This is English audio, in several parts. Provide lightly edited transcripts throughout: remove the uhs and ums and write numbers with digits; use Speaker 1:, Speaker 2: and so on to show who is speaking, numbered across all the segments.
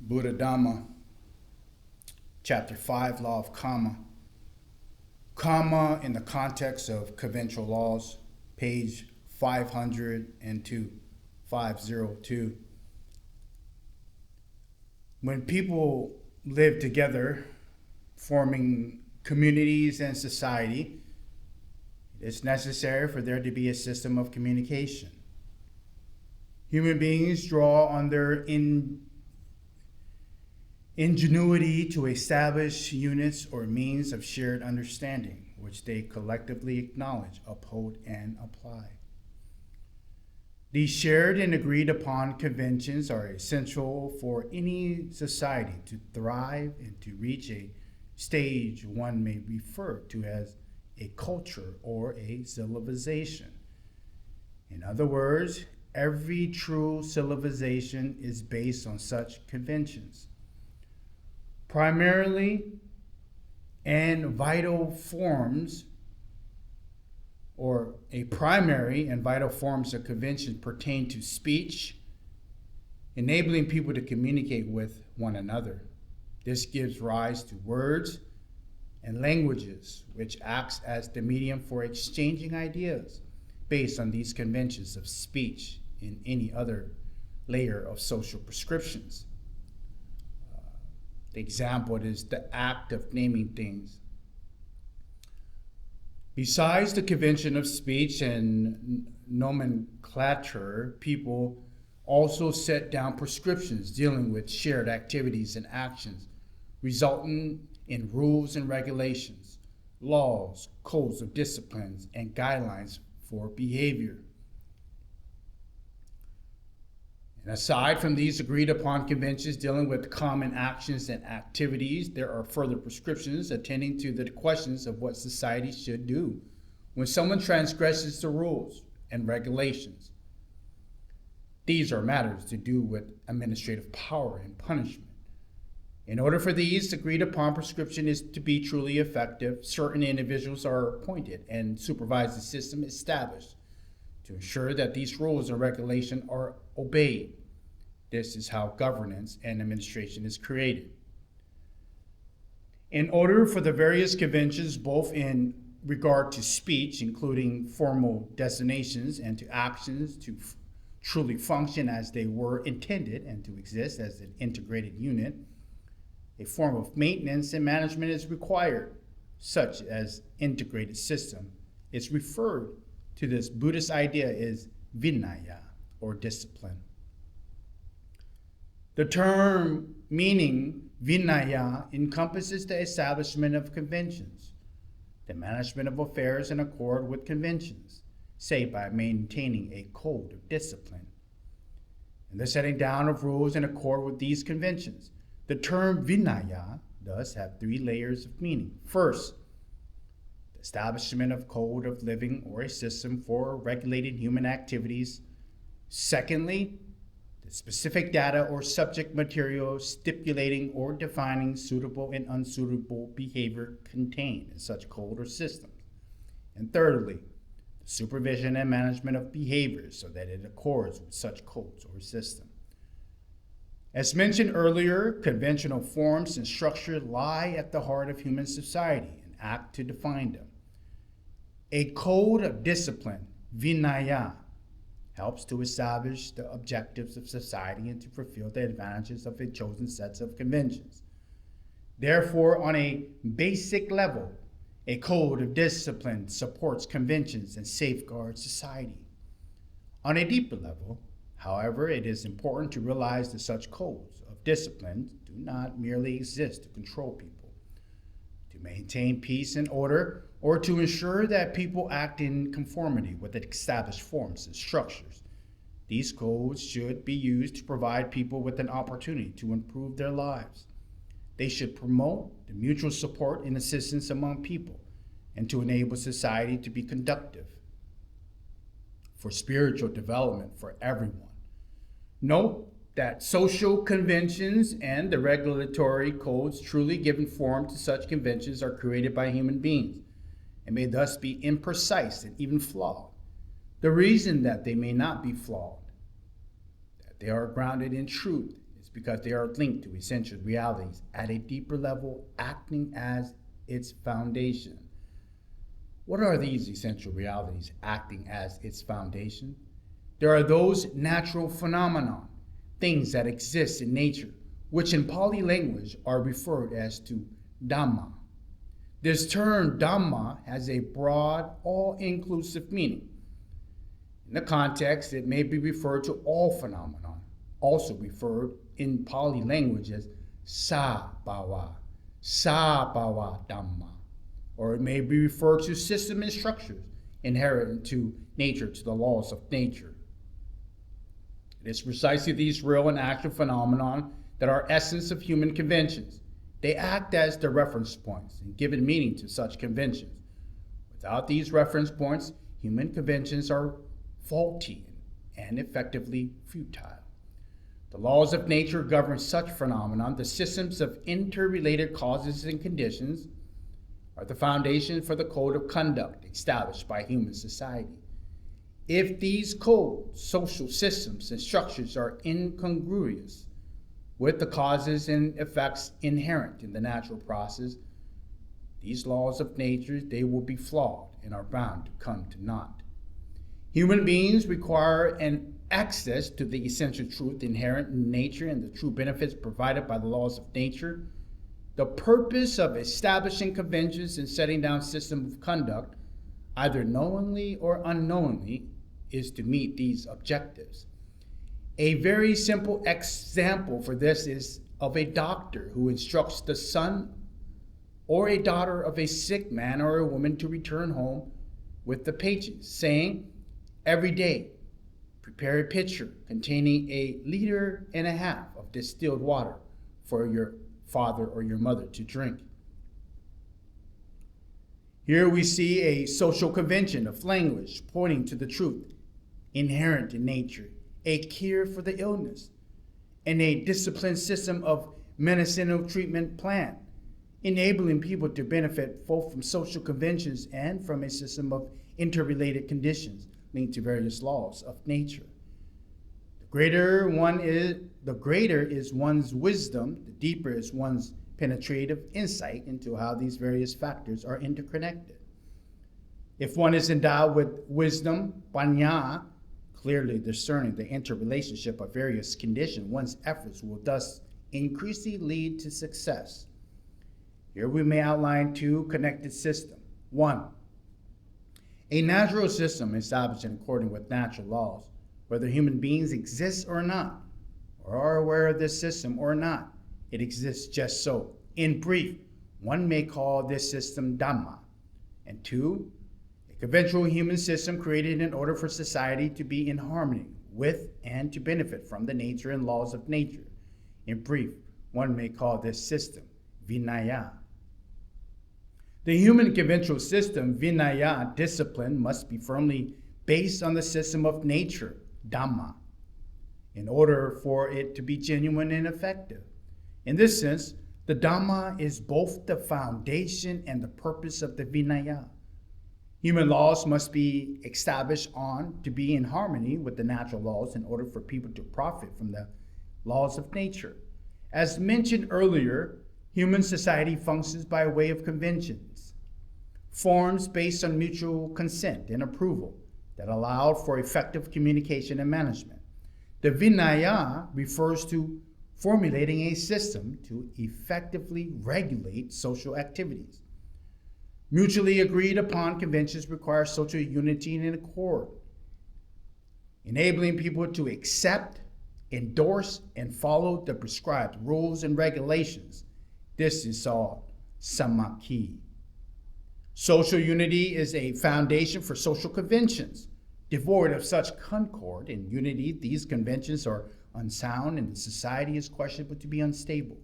Speaker 1: Buddhadhamma, Chapter 5, Law of Kamma. Kamma in the context of conventional laws, page 502-515. When people live together, forming communities and society, it's necessary for there to be a system of communication. Human beings draw on their ingenuity to establish units or means of shared understanding, which they collectively acknowledge, uphold, and apply. These shared and agreed upon conventions are essential for any society to thrive and to reach a stage one may refer to as a culture or a civilization. In other words, every true civilization is based on such conventions. Primary and vital forms of convention pertain to speech, enabling people to communicate with one another. This gives rise to words and languages, which acts as the medium for exchanging ideas based on these conventions of speech and any other layer of social prescriptions. The example is the act of naming things. Besides the convention of speech and nomenclature, people also set down prescriptions dealing with shared activities and actions, resulting in rules and regulations, laws, codes of disciplines, and guidelines for behavior. And aside from these agreed upon conventions dealing with common actions and activities, there are further prescriptions attending to the questions of what society should do when someone transgresses the rules and regulations. These are matters to do with administrative power and punishment. In order for these agreed upon prescriptions to be truly effective, certain individuals are appointed and supervise the system established to ensure that these rules and regulations are obeyed. This is how governance and administration is created. In order for the various conventions, both in regard to speech, including formal designations, and to actions to truly function as they were intended and to exist as an integrated unit, a form of maintenance and management is required, such as integrated system. It's referred to this Buddhist idea as vinaya, or discipline. The term meaning vinaya encompasses the establishment of conventions, the management of affairs in accord with conventions, say by maintaining a code of discipline, and the setting down of rules in accord with these conventions. The term vinaya does have three layers of meaning. First, the establishment of code of living or a system for regulating human activities. Secondly, the specific data or subject material stipulating or defining suitable and unsuitable behavior contained in such code or system. And thirdly, the supervision and management of behaviors so that it accords with such codes or system. As mentioned earlier, conventional forms and structure lie at the heart of human society and act to define them. A code of discipline, vinaya, helps to establish the objectives of society and to fulfill the advantages of a chosen sets of conventions. Therefore, on a basic level, a code of discipline supports conventions and safeguards society. On a deeper level, however, it is important to realize that such codes of discipline do not merely exist to control people, to maintain peace and order, or to ensure that people act in conformity with the established forms and structures. These codes should be used to provide people with an opportunity to improve their lives. They should promote the mutual support and assistance among people and to enable society to be conducive for spiritual development for everyone. Note that social conventions and the regulatory codes truly given form to such conventions are created by human beings and may thus be imprecise and even flawed. The reason that they may not be flawed, that they are grounded in truth, is because they are linked to essential realities at a deeper level, acting as its foundation. What are these essential realities acting as its foundation? There are those natural phenomena, things that exist in nature, which in Pali language are referred as to Dhamma. This term Dhamma has a broad, all-inclusive meaning. In the context, it may be referred to all phenomena, also referred in Pali language as Sabhava Dhamma, or it may be referred to system and structures inherent to nature, to the laws of nature. It is precisely these real and actual phenomena that are essence of human conventions. They act as the reference points and give meaning to such conventions. Without these reference points, human conventions are faulty and effectively futile. The laws of nature govern such phenomena. The systems of interrelated causes and conditions are the foundation for the code of conduct established by human society. If these codes, social systems, and structures are incongruous with the causes and effects inherent in the natural process, these laws of nature, they will be flawed and are bound to come to naught. Human beings require an access to the essential truth inherent in nature and the true benefits provided by the laws of nature. The purpose of establishing conventions and setting down systems of conduct, either knowingly or unknowingly, is to meet these objectives. A very simple example for this is of a doctor who instructs the son or a daughter of a sick man or a woman to return home with the patient, saying, every day, prepare a pitcher containing 1.5 liters of distilled water for your father or your mother to drink. Here we see a social convention of language pointing to the truth inherent in nature, a cure for the illness, and a disciplined system of medicinal treatment plan, enabling people to benefit both from social conventions and from a system of interrelated conditions linked to various laws of nature. The greater is one's wisdom, the deeper is one's penetrative insight into how these various factors are interconnected. If one is endowed with wisdom, panya, clearly discerning the interrelationship of various conditions, one's efforts will thus increasingly lead to success. Here we may outline 2 connected systems. 1, a natural system established in accordance with natural laws, whether human beings exist or not, or are aware of this system or not. It exists just so. In brief, one may call this system Dhamma. And 2, a conventional human system created in order for society to be in harmony with and to benefit from the nature and laws of nature. In brief, one may call this system vinaya. The human conventional system, vinaya, discipline, must be firmly based on the system of nature, Dhamma, in order for it to be genuine and effective. In this sense, the Dhamma is both the foundation and the purpose of the vinaya. Human laws must be established to be in harmony with the natural laws in order for people to profit from the laws of nature. As mentioned earlier, human society functions by way of conventions, forms based on mutual consent and approval that allow for effective communication and management. The vinaya refers to formulating a system to effectively regulate social activities. Mutually agreed upon conventions require social unity and accord, enabling people to accept, endorse, and follow the prescribed rules and regulations. This is called samakhi. Social unity is a foundation for social conventions. Devoid of such concord and unity, these conventions are unsound and the society is questionable to be unstable.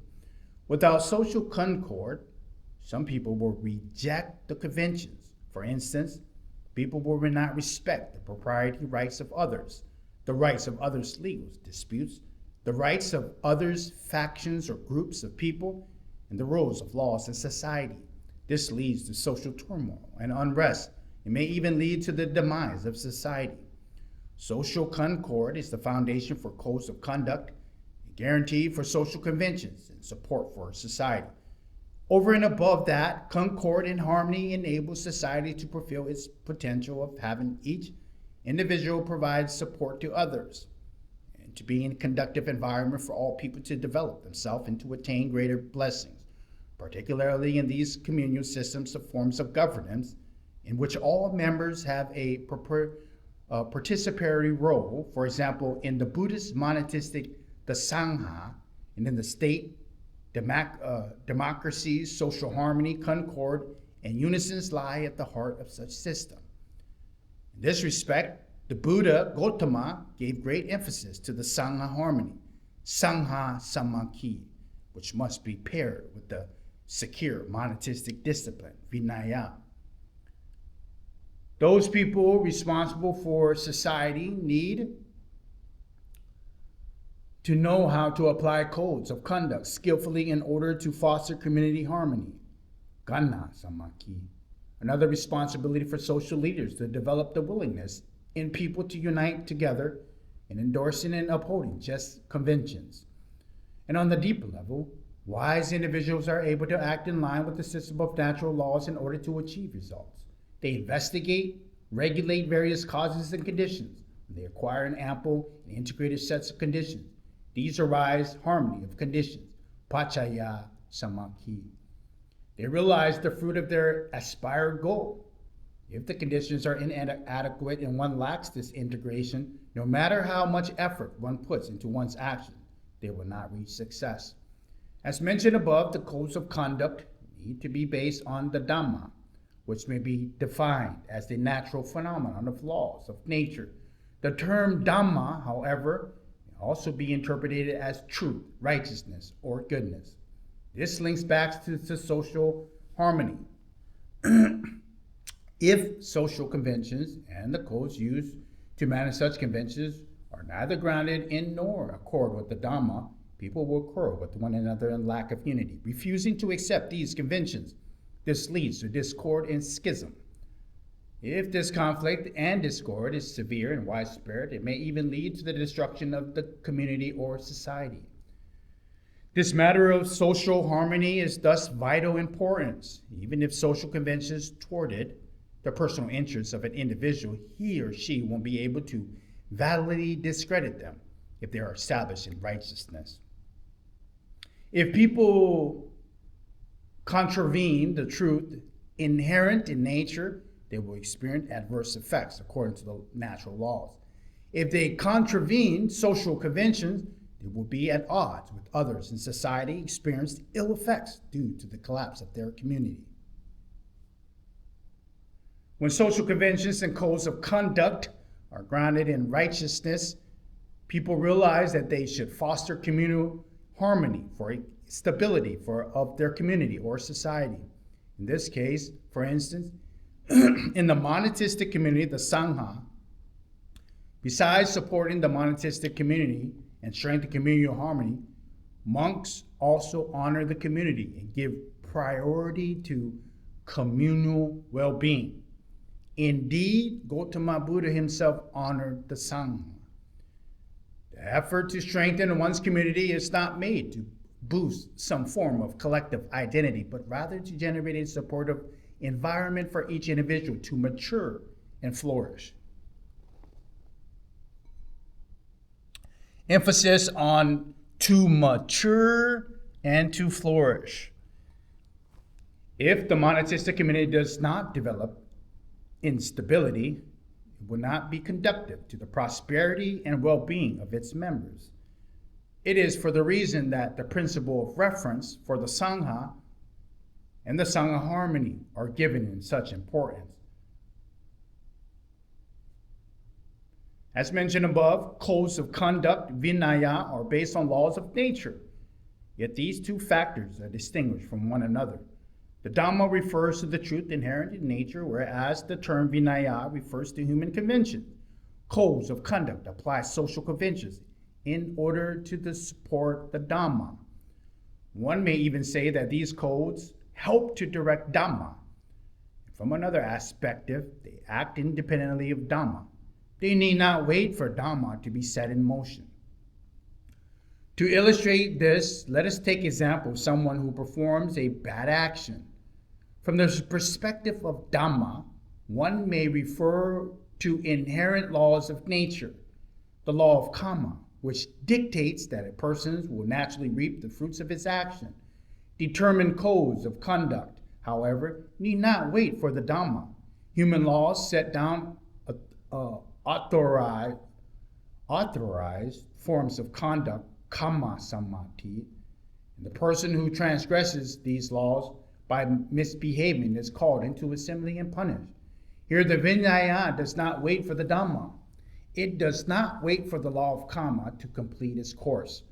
Speaker 1: Without social concord, some people will reject the conventions. For instance, people will not respect the propriety rights of others, the rights of others' legal disputes, the rights of others' factions or groups of people, and the rules of laws in society. This leads to social turmoil and unrest. It may even lead to the demise of society. Social concord is the foundation for codes of conduct, guarantee for social conventions and support for society. Over and above that, concord and harmony enables society to fulfill its potential of having each individual provide support to others, and to be in a conducive environment for all people to develop themselves and to attain greater blessings, particularly in these communal systems of forms of governance in which all members have a participatory role. For example, in the Buddhist monastic, the Sangha, and in the state, democracy, social harmony, concord, and unisons lie at the heart of such system. In this respect, the Buddha Gautama gave great emphasis to the Sangha harmony, Sangha Samakhi, which must be paired with the secure monastic discipline, vinaya. Those people responsible for society need to know how to apply codes of conduct skillfully in order to foster community harmony, Ganna Samakhi. Another responsibility for social leaders to develop the willingness in people to unite together in endorsing and upholding just conventions. And on the deeper level, wise individuals are able to act in line with the system of natural laws in order to achieve results. They investigate, regulate various causes and conditions. They acquire an ample and integrated sets of conditions. These arise harmony of conditions, Pachaya Samakhi. They realize the fruit of their aspired goal. If the conditions are inadequate and one lacks this integration, no matter how much effort one puts into one's action, they will not reach success. As mentioned above, the codes of conduct need to be based on the Dhamma, which may be defined as the natural phenomenon of laws of nature. The term Dhamma, however, may also be interpreted as truth, righteousness, or goodness. This links back to social harmony. If social conventions and the codes used to manage such conventions are neither grounded in nor accord with the Dhamma, people will quarrel with one another in lack of unity, refusing to accept these conventions. This leads to discord and schism. If this conflict and discord is severe and widespread, it may even lead to the destruction of the community or society. This matter of social harmony is thus vital importance. Even if social conventions thwarted the personal interests of an individual, he or she won't be able to validly discredit them if they are established in righteousness. If people contravene the truth inherent in nature, they will experience adverse effects according to the natural laws. If they contravene social conventions, they will be at odds with others in society, experience ill effects due to the collapse of their community. When social conventions and codes of conduct are grounded in righteousness, people realize that they should foster communal harmony for stability of their community or society. In this case, for instance, in the monastic community, the Sangha, besides supporting the monastic community and strengthening communal harmony, monks also honor the community and give priority to communal well-being. Indeed, Gautama Buddha himself honored the Sangha. The effort to strengthen one's community is not made to boost some form of collective identity, but rather to generate a supportive environment for each individual to mature and flourish. Emphasis on to mature and to flourish. If the monastic community does not develop instability, it will not be conducive to the prosperity and well-being of its members. It is for the reason that the principle of reference for the Sangha and the Sangha harmony are given in such importance. As mentioned above, codes of conduct, vinaya, are based on laws of nature. Yet these two factors are distinguished from one another. The Dhamma refers to the truth inherent in nature, whereas the term vinaya refers to human convention. Codes of conduct apply social conventions in order to support the Dhamma. One may even say that these codes help to direct Dhamma. From another aspect, they act independently of Dhamma. They need not wait for Dhamma to be set in motion. To illustrate this, let us take example of someone who performs a bad action. From the perspective of Dhamma, one may refer to inherent laws of nature, the law of Kamma, which dictates that a person will naturally reap the fruits of his action. Determined codes of conduct, however, need not wait for the Dhamma. Human laws set down authorized forms of conduct, Kamma samadhi, and the person who transgresses these laws by misbehaving is called into assembly and punished. Here the vinaya does not wait for the Dhamma. It does not wait for the law of Kamma to complete its course.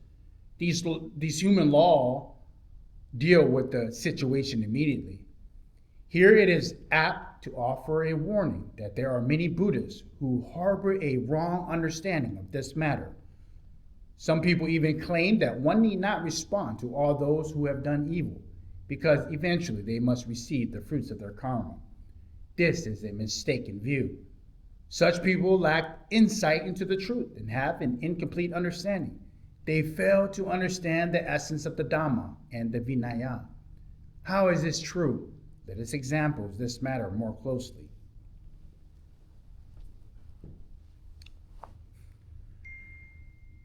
Speaker 1: These human laws deal with the situation immediately. Here it is apt to offer a warning that there are many Buddhists who harbor a wrong understanding of this matter. Some people even claim that one need not respond to all those who have done evil, because eventually they must receive the fruits of their karma. This is a mistaken view. Such people lack insight into the truth and have an incomplete understanding. They fail to understand the essence of the Dhamma and the vinaya. How is this true? Let us examine this matter more closely.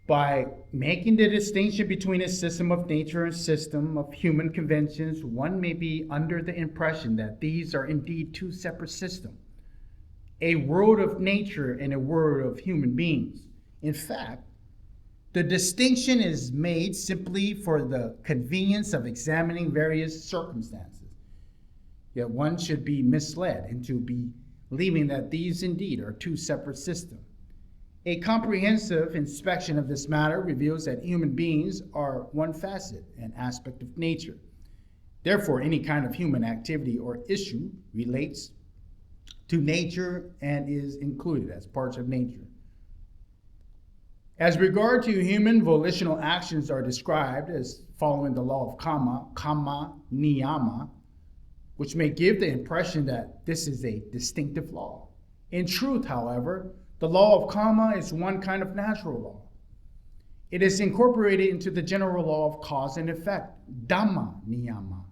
Speaker 1: By making the distinction between a system of nature and system of human conventions, one may be under the impression that these are indeed two separate systems, a world of nature and a world of human beings. In fact, the distinction is made simply for the convenience of examining various circumstances. Yet one should be misled into believing that these indeed are two separate systems. A comprehensive inspection of this matter reveals that human beings are one facet, an aspect of nature. Therefore, any kind of human activity or issue relates to nature and is included as parts of nature. As regard to human volitional actions are described as following the law of Kamma, niyama, which may give the impression that this is a distinctive law. In truth, however, the law of Kamma is one kind of natural law. It is incorporated into the general law of cause and effect, Dhamma niyama,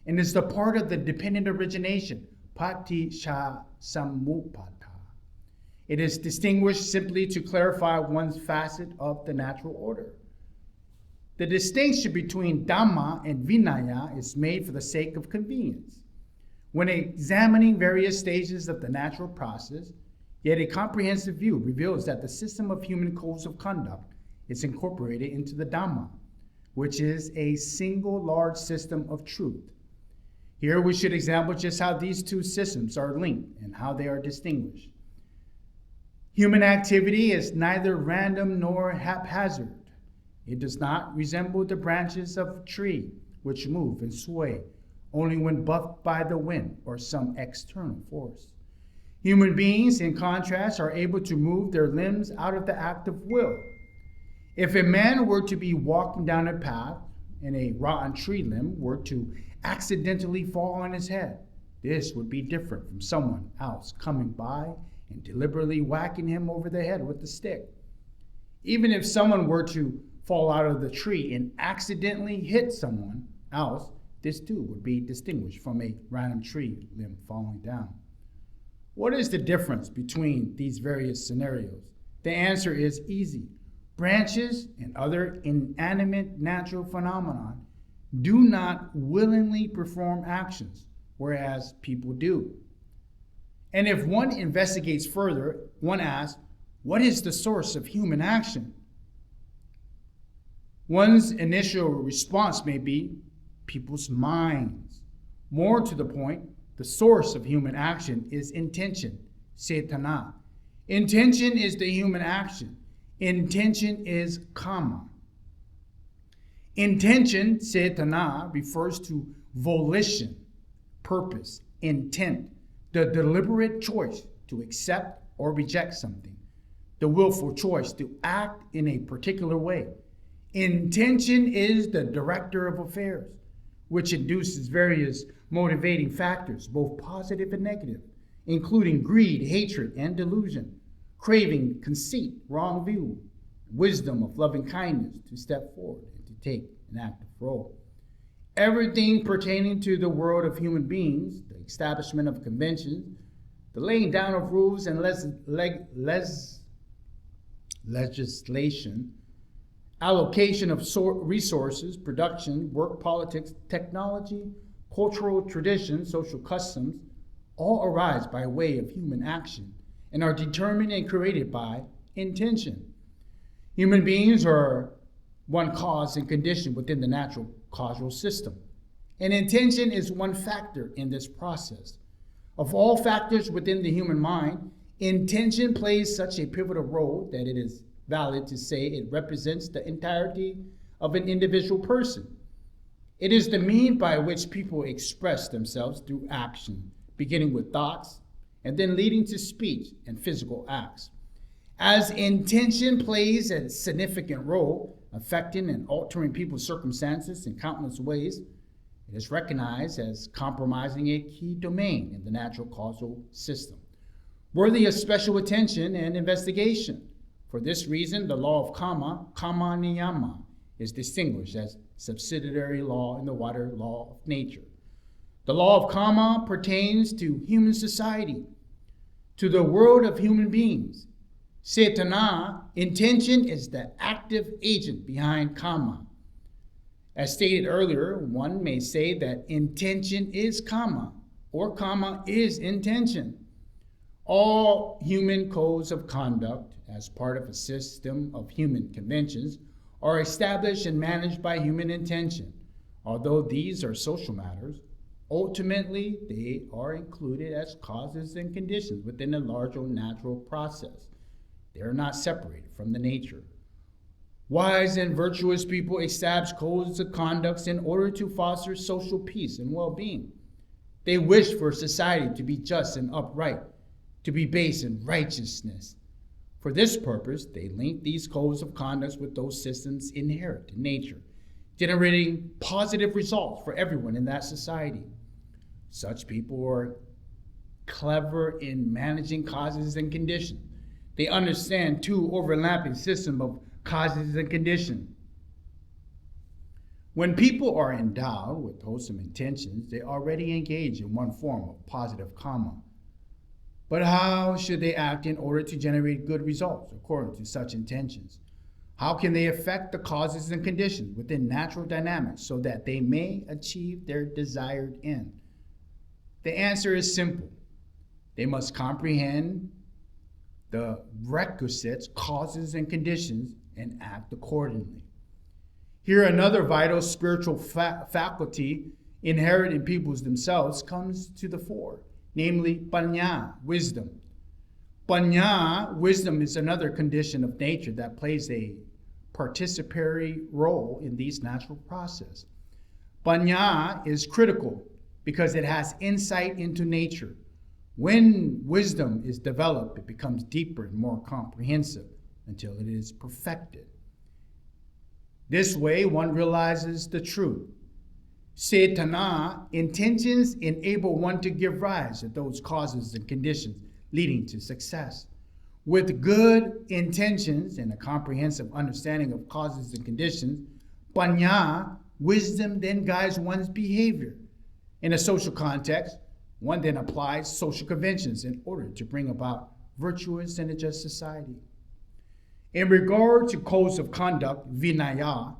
Speaker 1: and is the part of the dependent origination, paticca samuppada. It is distinguished simply to clarify one's facet of the natural order. The distinction between Dhamma and vinaya is made for the sake of convenience. When examining various stages of the natural process, yet a comprehensive view reveals that the system of human codes of conduct is incorporated into the Dhamma, which is a single large system of truth. Here we should examine just how these two systems are linked and how they are distinguished. Human activity is neither random nor haphazard. It does not resemble the branches of a tree, which move and sway only when buffed by the wind or some external force. Human beings, in contrast, are able to move their limbs out of the act of will. If a man were to be walking down a path and a rotten tree limb were to accidentally fall on his head, this would be different from someone else coming by and deliberately whacking him over the head with a stick. Even if someone were to fall out of the tree and accidentally hit someone else, this too would be distinguished from a random tree limb falling down. What is the difference between these various scenarios? The answer is easy. Branches and other inanimate natural phenomena do not willingly perform actions, whereas people do. And if one investigates further, one asks, what is the source of human action? One's initial response may be people's minds. More to the point, the source of human action is intention, cetana. Intention is the human action. Intention is Kamma. Intention, cetana, refers to volition, purpose, intent, the deliberate choice to accept or reject something, the willful choice to act in a particular way. Intention is the director of affairs, which induces various motivating factors, both positive and negative, including greed, hatred, and delusion, craving, conceit, wrong view, wisdom of loving kindness to step forward and to take an active role. Everything pertaining to the world of human beings, the establishment of conventions, the laying down of rules and legislation, allocation of resources, production, work, politics, technology, cultural traditions, social customs, all arise by way of human action and are determined and created by intention. Human beings are one cause and condition within the natural causal system, and intention is one factor in this process. Of all factors within the human mind, intention plays such a pivotal role that it is valid to say it represents the entirety of an individual person. It is the means by which people express themselves through action, beginning with thoughts and then leading to speech and physical acts. As intention plays a significant role affecting and altering people's circumstances in countless ways, it is recognized as comprising a key domain in the natural causal system, worthy of special attention and investigation. For this reason, the law of Kamma, Kamma Niyama, is distinguished as subsidiary law in the wider law of nature. The law of Kamma pertains to human society, to the world of human beings. Cetana, intention, is the active agent behind Kamma. As stated earlier, one may say that intention is Kamma, or Kamma is intention. All human codes of conduct, as part of a system of human conventions, are established and managed by human intention. Although these are social matters, ultimately they are included as causes and conditions within a larger natural process. They are not separated from the nature. Wise and virtuous people establish codes of conduct in order to foster social peace and well-being. They wish for society to be just and upright, to be based in righteousness. For this purpose, they link these codes of conduct with those systems inherent in nature, generating positive results for everyone in that society. Such people are clever in managing causes and conditions. They understand two overlapping systems of causes and conditions. When people are endowed with wholesome intentions, they already engage in one form of positive karma. But how should they act in order to generate good results according to such intentions? How can they affect the causes and conditions within natural dynamics so that they may achieve their desired end? The answer is simple. They must comprehend the requisite causes and conditions and act accordingly. Here, another vital spiritual faculty inherent in peoples themselves comes to the fore, namely panya, wisdom. Panya, wisdom, is another condition of nature that plays a participatory role in these natural processes. Panya is critical because it has insight into nature. When wisdom is developed, it becomes deeper and more comprehensive until it is perfected. This way, one realizes the truth. Cetana, intentions enable one to give rise to those causes and conditions leading to success. With good intentions and a comprehensive understanding of causes and conditions, panya, wisdom, then guides one's behavior. In a social context, one then applies social conventions in order to bring about virtuous and a just society. In regard to codes of conduct, vinaya,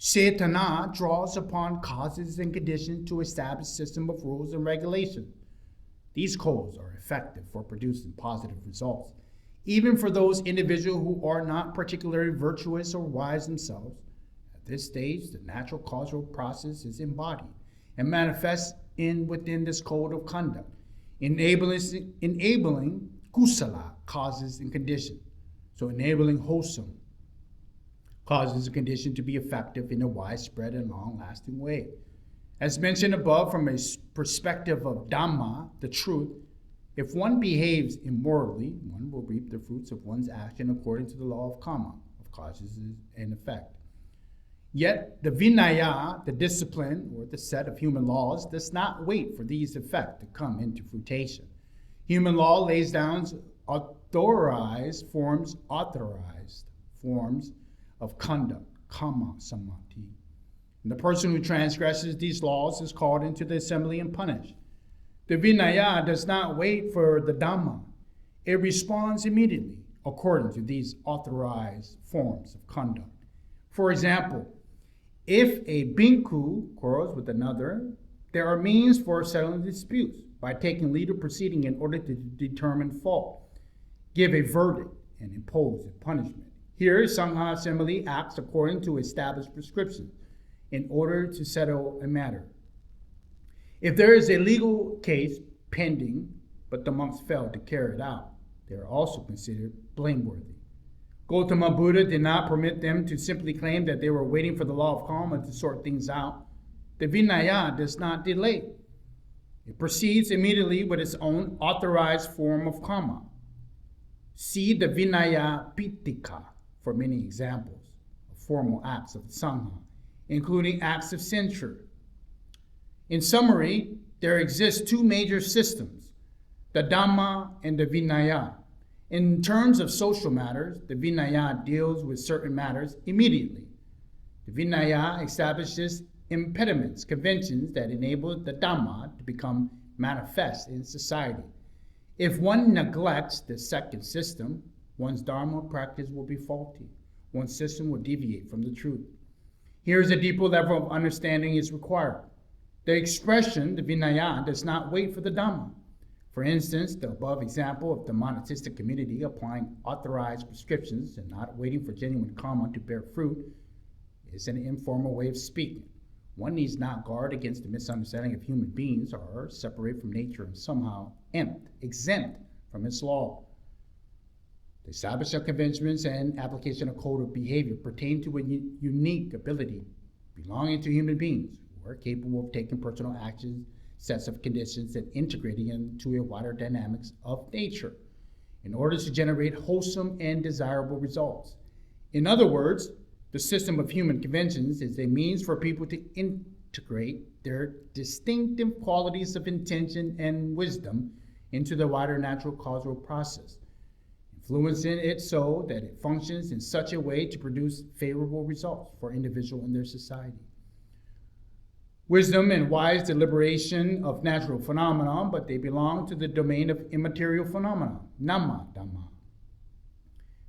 Speaker 1: Cetana draws upon causes and conditions to establish a system of rules and regulations. These codes are effective for producing positive results, even for those individuals who are not particularly virtuous or wise themselves. At this stage, the natural causal process is embodied and manifests within this code of conduct, enabling kusala, causes and conditions. So enabling wholesome causes and conditions to be effective in a widespread and long-lasting way. As mentioned above, from a perspective of Dhamma, the truth, if one behaves immorally, one will reap the fruits of one's action according to the law of Kamma, of causes and effect. Yet the vinaya, the discipline or the set of human laws, does not wait for these effects to come into fruition. Human law lays down authorized forms of conduct, Kamma samadhi. And the person who transgresses these laws is called into the assembly and punished. The vinaya does not wait for the Dhamma. It responds immediately according to these authorized forms of conduct. For example, if a bhikkhu quarrels with another, there are means for settling disputes by taking legal proceeding in order to determine fault, give a verdict, and impose a punishment. Here, Sangha assembly acts according to established prescriptions in order to settle a matter. If there is a legal case pending, but the monks fail to carry it out, they are also considered blameworthy. Gautama Buddha did not permit them to simply claim that they were waiting for the law of karma to sort things out. The vinaya does not delay. It proceeds immediately with its own authorized form of karma. See the vinaya pittika for many examples of formal acts of Sangha, including acts of censure. In summary, there exist two major systems, the Dhamma and the Vinaya. In terms of social matters, the Vinaya deals with certain matters immediately. The Vinaya establishes impediments, conventions that enable the Dhamma to become manifest in society. If one neglects the second system, one's Dharma practice will be faulty. One's system will deviate from the truth. Here is a deeper level of understanding is required. The expression, the Vinaya, does not wait for the Dhamma. For instance, the above example of the monatistic community applying authorized prescriptions and not waiting for genuine karma to bear fruit is an informal way of speaking. One needs not guard against the misunderstanding of human beings are separate from nature and somehow exempt from its law. The establishment of conventions and application of code of behavior pertain to a unique ability belonging to human beings who are capable of taking personal actions, sets of conditions, and integrating into a wider dynamics of nature in order to generate wholesome and desirable results. In other words, the system of human conventions is a means for people to integrate their distinctive qualities of intention and wisdom into the wider natural causal process, influencing it so that it functions in such a way to produce favorable results for individuals and their society. Wisdom and wise deliberation of natural phenomena, but they belong to the domain of immaterial phenomena, nama dhamma.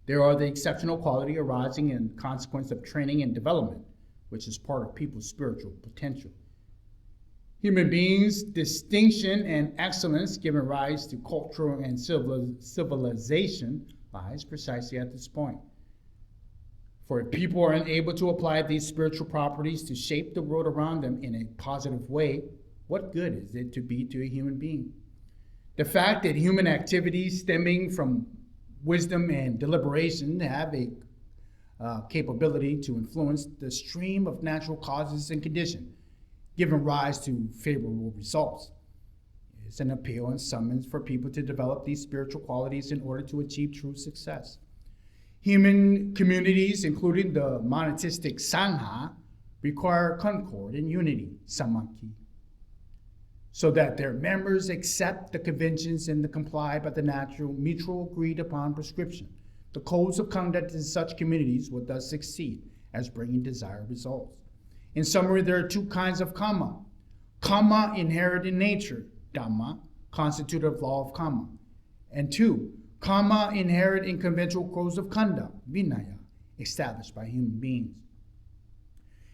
Speaker 1: They are the exceptional quality arising in consequence of training and development, which is part of people's spiritual potential. Human beings' distinction and excellence giving rise to culture and civilization lies precisely at this point. For if people are unable to apply these spiritual properties to shape the world around them in a positive way, what good is it to be to a human being? The fact that human activities stemming from wisdom and deliberation have a capability to influence the stream of natural causes and conditions, giving rise to favorable results. It's an appeal and summons for people to develop these spiritual qualities in order to achieve true success. Human communities, including the monatistic Sangha, require concord and unity, samadhi, so that their members accept the conventions and comply by the natural, mutual agreed upon prescription. The codes of conduct in such communities will thus succeed as bringing desired results. In summary, there are two kinds of Kamma. Kamma inherent in nature, Dhamma, constitutive law of Kamma. And two, Kamma inherent in conventional codes of conduct, Vinaya, established by human beings.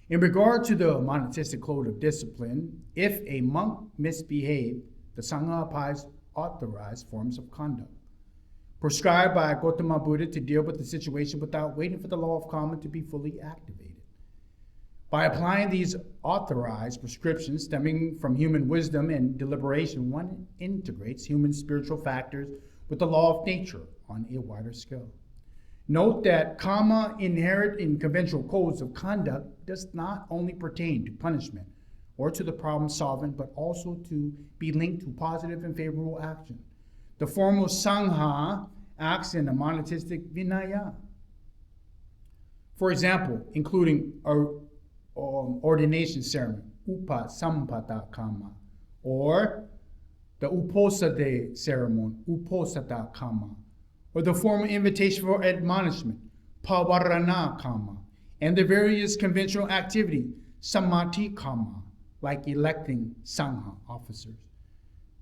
Speaker 1: In regard to the monastic code of discipline, if a monk misbehaved, the Sangha applies authorized forms of conduct, prescribed by Gautama Buddha to deal with the situation without waiting for the law of karma to be fully activated. By applying these authorized prescriptions stemming from human wisdom and deliberation, one integrates human spiritual factors with the law of nature on a wider scale. Note that karma inherent in conventional codes of conduct does not only pertain to punishment or to the problem solving, but also to be linked to positive and favorable action. The formal Sangha acts in a monatistic vinaya. For example, including ordination ceremony, upasampada kamma, or the uposade ceremony, uposada kamma, or the formal invitation for admonishment, pavarana Kamma, and the various conventional activity, samadhi Kamma, like electing Sangha officers.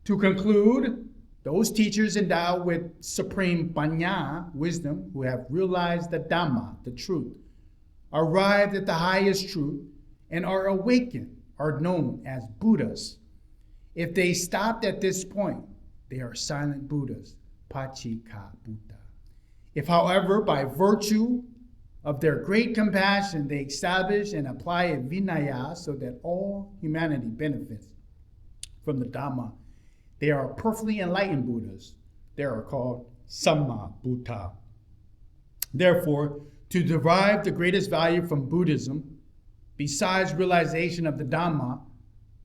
Speaker 1: To conclude, those teachers endowed with supreme panya, wisdom, who have realized the Dhamma, the truth, arrived at the highest truth, and are awakened, are known as Buddhas. If they stopped at this point, they are silent Buddhas, Pachika Buddha. If, however, by virtue of their great compassion, they establish and apply a vinaya so that all humanity benefits from the Dhamma, they are perfectly enlightened Buddhas. They are called Samma Buddha. Therefore, to derive the greatest value from Buddhism, besides realization of the Dhamma,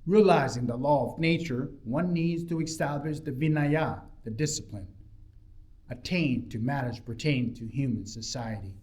Speaker 1: realizing the law of nature, one needs to establish the vinaya, the discipline, attained to matters pertaining to human society.